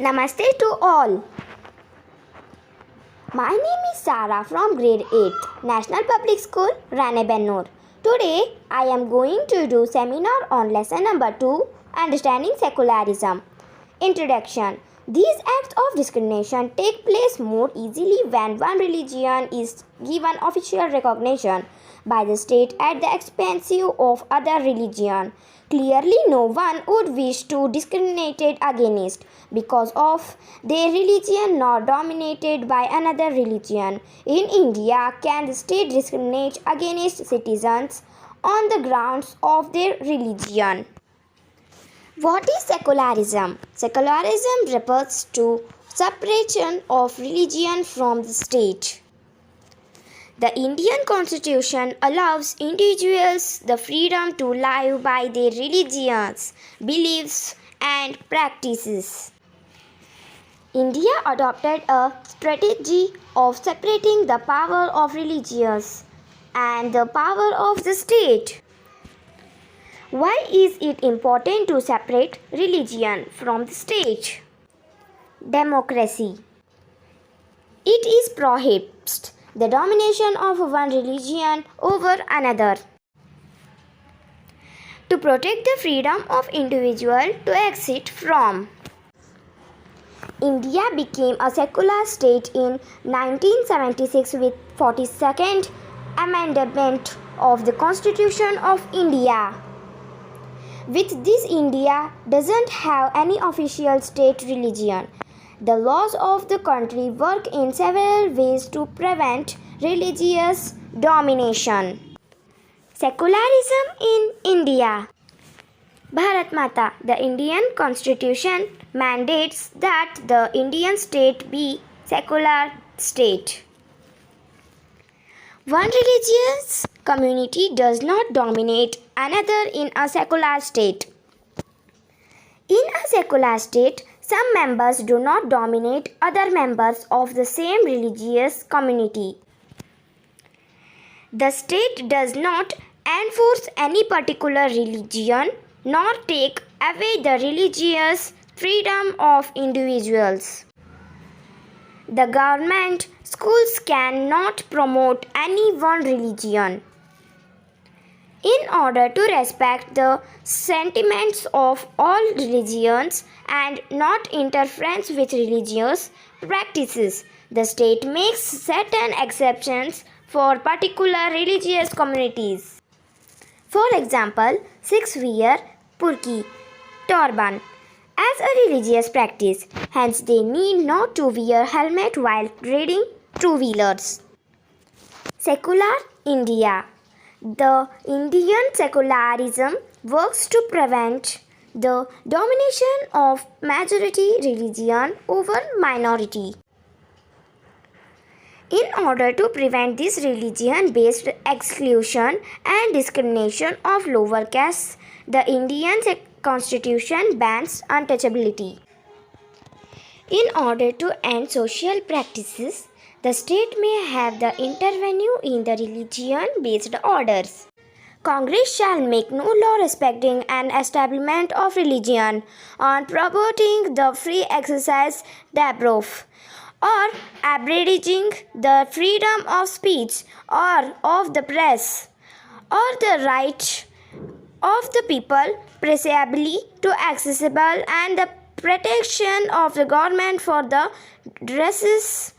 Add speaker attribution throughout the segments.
Speaker 1: Namaste to all. My name is Sarah from grade 8th, National Public School, Ranebennur. Today, I am going to do seminar on lesson number 2, Understanding Secularism. Introduction. These acts of discrimination take place more easily when one religion is given official recognition by the state at the expense of other religion. Clearly, no one would wish to discriminate against because of their religion nor dominated by another religion. In India, can the state discriminate against citizens on the grounds of their religion? What is secularism? Secularism refers to separation of religion from the state. The Indian Constitution allows individuals the freedom to live by their religions, beliefs, and practices. India adopted a strategy of separating the power of religions and the power of the state. Why is it important to separate religion from the state? Democracy. It is prohibits the domination of one religion over another. To protect the freedom of individual to exit from. India became a secular state in 1976 with 42nd Amendment of the Constitution of India. With this, India doesn't have any official state religion. The laws of the country work in several ways to prevent religious domination. Secularism in India. Bharat Mata, the Indian Constitution mandates that the Indian state be secular state. One religious community does not dominate another in a secular state. In a secular state, some members do not dominate other members of the same religious community. The state does not enforce any particular religion nor take away the religious freedom of individuals. The government schools cannot promote any one religion. In order to respect the sentiments of all religions and not interference with religious practices, the state makes certain exceptions for particular religious communities. For example, Sikhs wear purki, turban, as a religious practice. Hence, they need not to wear helmet while riding two-wheelers. Secular India. The Indian secularism works to prevent the domination of majority religion over minority. In order to prevent this religion-based exclusion and discrimination of lower castes, the Indian Constitution bans untouchability. In order to end social practices, the state may have the intervenue in the religion-based orders. Congress shall make no law respecting an establishment of religion, on promoting the free exercise thereof, or abridging the freedom of speech or of the press, or the right of the people precisely to accessible and the protection of the government for the redress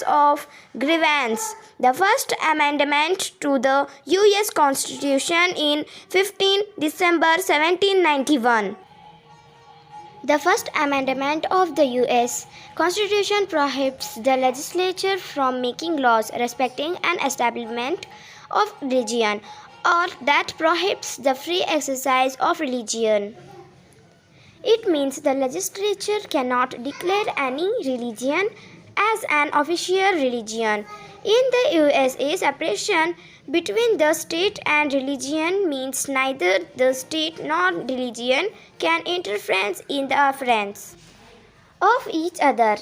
Speaker 1: of grievance. The first amendment to the U.S. Constitution in 15 December 1791. The First Amendment of the U.S. Constitution prohibits the legislature from making laws respecting an establishment of religion or that prohibits the free exercise of religion. It means the legislature cannot declare any religion as an official religion. In the USA, separation between the state and religion means neither the state nor religion can interfere in the affairs of each other.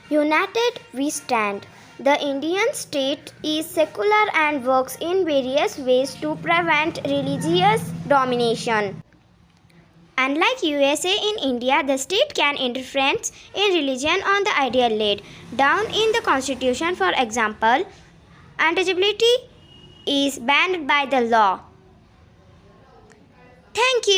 Speaker 1: United we stand. The Indian state is secular and works in various ways to prevent religious domination. Unlike USA, in India, the state can interfere in religion on the idea laid down in the constitution. For example, untouchability is banned by the law. Thank you.